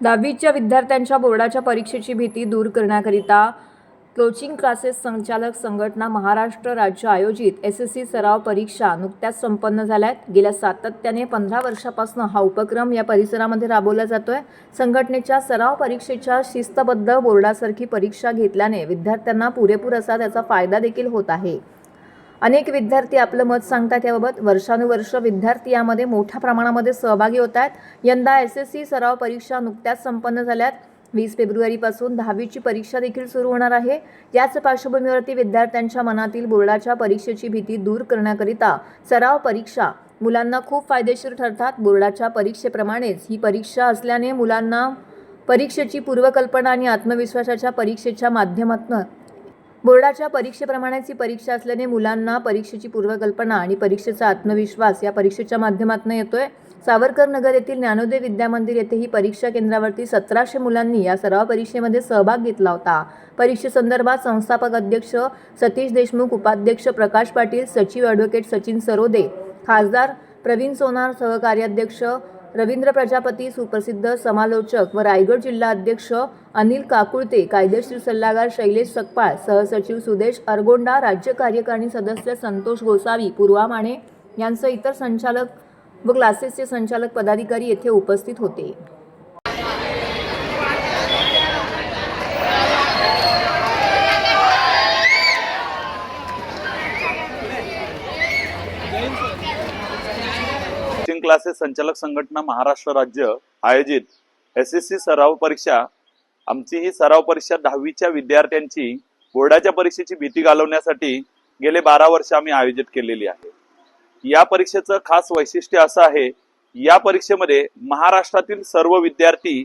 दहावीच्या विद्यार्थ्यांच्या बोर्डाच्या परीक्षेची भीती दूर करण्याकरिता कोचिंग क्लासेस संचालक संघटना महाराष्ट्र राज्य आयोजित SSC सराव परीक्षा नुकत्याच संपन्न झाल्यात। गेल्या सातत्याने 15 वर्षापासून हा उपक्रम या परिसरामध्ये राबवला जातोय। संघटनेच्या सराव परीक्षेच्या शिस्तबद्ध बोर्डासारखी परीक्षा घेतल्याने विद्यार्थ्यांना पुरेपूर असा त्याचा फायदा देखील होत आहे। अनेक विद्यार्थी आपलं मत सांगतात याबाबत। वर्षानुवर्ष विद्यार्थी यामध्ये मोठ्या प्रमाणामध्ये सहभागी होत आहेत। यंदा SSC सराव परीक्षा नुकत्याच संपन्न झाल्यात। 20 फेब्रुवारीपासून 10वीची परीक्षा देखील सुरू होणार आहे। याच पार्श्वभूमीवरती विद्यार्थ्यांच्या मनातील बोर्डाच्या परीक्षेची भीती दूर करण्याकरिता सराव परीक्षा मुलांना खूप फायदेशीर ठरतात। बोर्डाच्या परीक्षेप्रमाणेच ही परीक्षा असल्याने मुलांना परीक्षेची पूर्वकल्पना आणि आत्मविश्वासाच्या परीक्षेच्या माध्यमातून बोर्डाच्या परीक्षेप्रमाणेच ही परीक्षा असल्याने मुलांना परीक्षेची पूर्वकल्पना आणि परीक्षेचा आत्मविश्वास या परीक्षेच्या माध्यमातून येतोय। सावरकर नगर येथील ज्ञानोदय विद्यामंदिर येथे ही परीक्षा केंद्रावरती 1700 मुलांनी या सराव परीक्षेमध्ये सहभाग घेतला होता। परीक्षेसंदर्भात संस्थापक अध्यक्ष सतीश देशमुख, उपाध्यक्ष प्रकाश पाटील, सचिव ॲडव्होकेट सचिन सरोदे, खासदार प्रवीण सोनार, सहकार्याध्यक्ष रवींद्र प्रजापती, सुप्रसिद्ध समालोचक व रायगड जिल्हा अध्यक्ष अनिल काकुळते, कायदेशीर सल्लागार शैलेश सकपाळ, सहसचिव सुदेश अरगोंडा, राज्य कार्यकारिणी सदस्य संतोष गोसावी, पूर्वा माने यांसह इतर संचालक व क्लासेसचे संचालक पदाधिकारी येथे उपस्थित होते। कोचिंग क्लासेस संचालक संघटना महाराष्ट्र राज्य आयोजित SSC सराव परीक्षा। आमची ही सराव परीक्षा 10वीच्या विद्यार्थ्यांची बोर्डाच्या परीक्षेची भीती घालवण्यासाठी गेले 12 वर्ष आम्ही आयोजित केलेली आहे। या परीक्षेचं खास वैशिष्ट्य असं आहे, या परीक्षेमध्ये महाराष्ट्रातील सर्व विद्यार्थी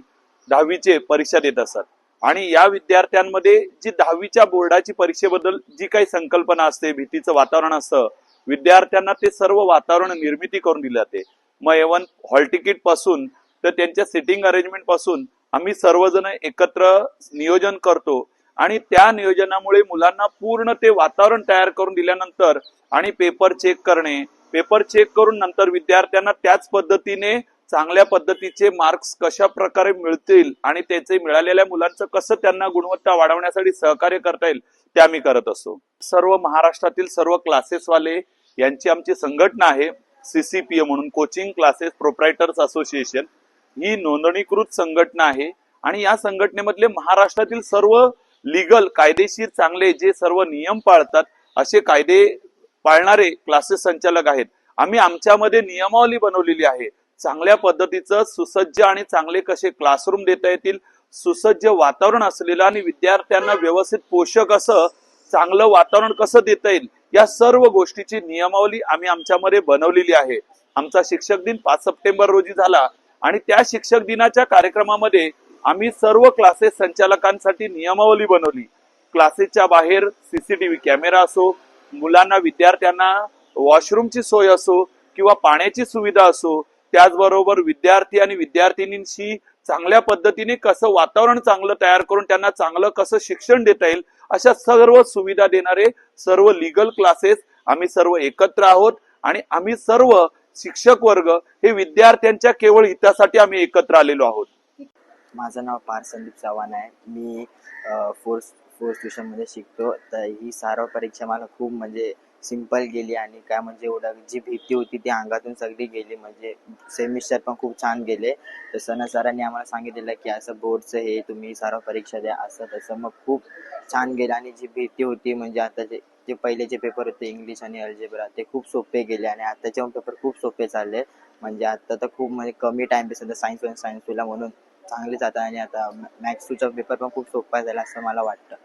10वीचे परीक्षा देत असतात आणि या विद्यार्थ्यांमध्ये जी 10वीच्या बोर्डाची परीक्षेबद्दल जी काही संकल्पना असते, भीतीचं वातावरण असतं, विद्यार्थ्यांना ते सर्व वातावरण निर्मिती करून दिले जाते। मग इव्हन हॉल तिकीट पासून तर त्यांच्या सिटिंग अरेंजमेंट पासून आम्ही सर्वजण एकत्र नियोजन करतो आणि त्या नियोजनामुळे मुलांना पूर्ण ते वातावरण तयार करून दिल्यानंतर आणि पेपर चेक करणे, पेपर चेक करून नंतर विद्यार्थ्यांना त्याच पद्धतीने चांगल्या पद्धतीचे मार्क्स कशा प्रकारे मिळतील आणि त्याचे मिळालेल्या मुलांचं कसं त्यांना गुणवत्ता वाढवण्यासाठी सहकार्य करता येईल ते आम्ही करत असतो। सर्व महाराष्ट्रातील सर्व क्लासेसवाले यांची आमची संघटना आहे CCPA म्हणून, कोचिंग क्लासेस प्रोप्रायटर्स असोसिएशन। ही नोंदणीकृत संघटना आहे आणि या संघटनेमधले महाराष्ट्रातील सर्व लीगल कायदेशीर चांगले जे सर्व नियम पाळतात असे कायदे पाळणारे क्लासेस संचालक आहेत। आम्ही आमच्यामध्ये नियमावली बनवलेली आहे, चांगल्या पद्धतीचं सुसज्ज आणि चांगले कसे क्लासरूम देता येतील, सुसज्ज वातावरण असलेलं आणि विद्यार्थ्यांना व्यवस्थित पोषक असं चांगलं वातावरण कसं देता येईल या सर्व गोष्टीची नियमावली आम्ही आमच्यामध्ये बनवलेली आहे। आमचा शिक्षक दिन 5 सप्टेंबर रोजी झाला आणि त्या शिक्षक दिनाच्या कार्यक्रमामध्ये आम्ही सर्व क्लासेस संचालकांसाठी नियमावली बनवली। क्लासेसच्या बाहेर CCTV कॅमेरा असो, मुलांना विद्यार्थ्यांना वॉशरूमची सोय असो किंवा पाण्याची सुविधा असो, त्याचबरोबर विद्यार्थी आणि विद्यार्थिनींशी चांगल्या पद्धतीने कसं वातावरण चांगलं तयार करून त्यांना चांगलं कसं शिक्षण देता येईल अशा सर्व सुविधा देणारे सर्व लीगल क्लासेस आम्ही सर्व एकत्र आहोत आणि आम्ही सर्व शिक्षक वर्ग हे विद्यार्थ्यांच्या केवळ हितासाठी आम्ही एकत्र आलेलो आहोत। माझं नाव पार्थ संदीप चव्हाण आहे। मी फोर्थ ट्युशन मध्ये शिकतो। तर ही सराव परीक्षा मला खूप म्हणजे सिंपल गेली आणि काय म्हणजे एवढं जी भीती होती ती अंगातून सगळी गेली। म्हणजे सेमिस्टर पण खूप छान गेले। तर सरांनी आम्हाला सांगितलेलं की असं बोर्डचं हे तुम्ही सराव परीक्षा द्या असं तसं, मग खूप छान गेलं। आणि जी भीती होती म्हणजे आता जे पहिलेचे पेपर होते इंग्लिश आणि अल्जेब्रा ते खूप सोपे गेले आणि आताचे पेपर खूप सोपे चालले। म्हणजे आता तर खूप म्हणजे कमी टाइम सध्या सायन्सला म्हणून चांगले जातात आणि आता मॅथ्स 2चा पेपर पण खूप सोपा झाला असं मला वाटतं।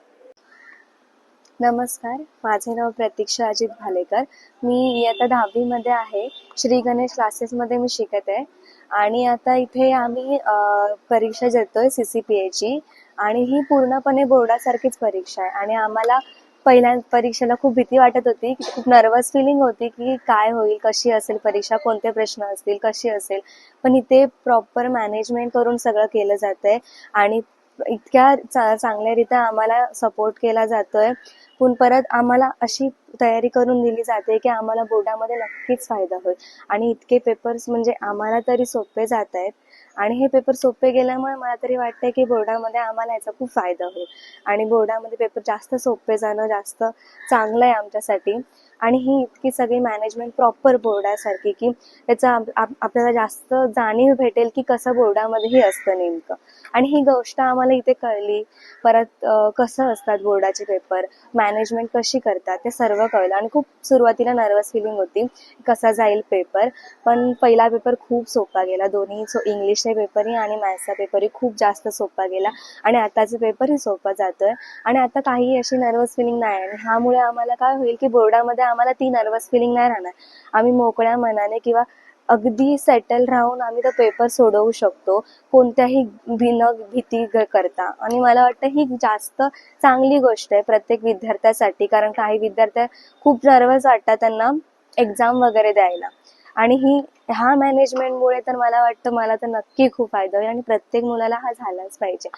नमस्कार, माझे नाव प्रतीक्षा अजित भालेकर। मी इयत्ता 10वी मध्ये आहे। श्री गणेश क्लासेसमध्ये मी शिकत आहे आणि आता इथे आम्ही परीक्षा देतोय CCPA ची आणि ही पूर्णपणे बोर्डासारखीच परीक्षा आहे आणि आम्हाला पहिल्या परीक्षेला खूप भीती वाटत होती, खूप नर्वस फिलिंग होती की काय होईल, कशी असेल परीक्षा, कोणते प्रश्न असतील, कशी असेल, पण इथे प्रॉपर मॅनेजमेंट करून सगळं केलं जातंय आणि इतक्या चांगल्यारीत्या आम्हाला सपोर्ट केला जातोय। पण परत आम्हाला अशी तयारी करून दिली जाते की आम्हाला बोर्डामध्ये नक्कीच फायदा होईल आणि इतके पेपर्स म्हणजे आम्हाला तरी सोपे जात आहेत आणि हे पेपर सोपे गेल्यामुळे मला तरी वाटतंय की बोर्डामध्ये आम्हाला याचा खूप फायदा होईल आणि बोर्डामध्ये पेपर जास्त सोपे जाणं जास्त चांगलं आहे आमच्यासाठी. आणि ही इतकी सगळी मॅनेजमेंट प्रॉपर बोर्डासारखी की त्याचा आपल्याला जास्त जाणीव भेटेल की कसं बोर्डामध्येही असतं नेमकं. आणि ही गोष्ट आम्हाला इथे कळली. परत कसं असतात बोर्डाचे पेपर, मॅनेजमेंट कशी करतात ते सर्व कळलं. आणि खूप सुरुवातीला नर्वस फिलिंग होती कसा जाईल पेपर, पण पहिला पेपर खूप सोपा गेला. दोन्ही इंग्लिशचे पेपरही आणि मॅथ्सचा पेपरही खूप जास्त सोपा गेला आणि आताचा पेपरही सोपा जातोय. आणि आता काही अशी नर्वस फिलिंग नाही आहे. आणि ह्यामुळे आम्हाला काय होईल की बोर्डामध्ये आम्हाला ती नर्वस फिलिंग नाही राहणार. आम्ही मोकळ्या मनाने किंवा अगदी सेटल राहून आम्ही तो पेपर सोडवू शकतो कोणत्याही भीती करता. आणि मला वाटतं ही जास्त चांगली गोष्ट आहे प्रत्येक विद्यार्थ्यासाठी, कारण काही विद्यार्थी खूप नर्वस वाटतात त्यांना एक्झाम वगैरे द्यायला. आणि ह्या मॅनेजमेंटमुळे तर मला वाटतं मला तर नक्की खूप फायदा होईल आणि प्रत्येक मुलाला हा झालाच पाहिजे.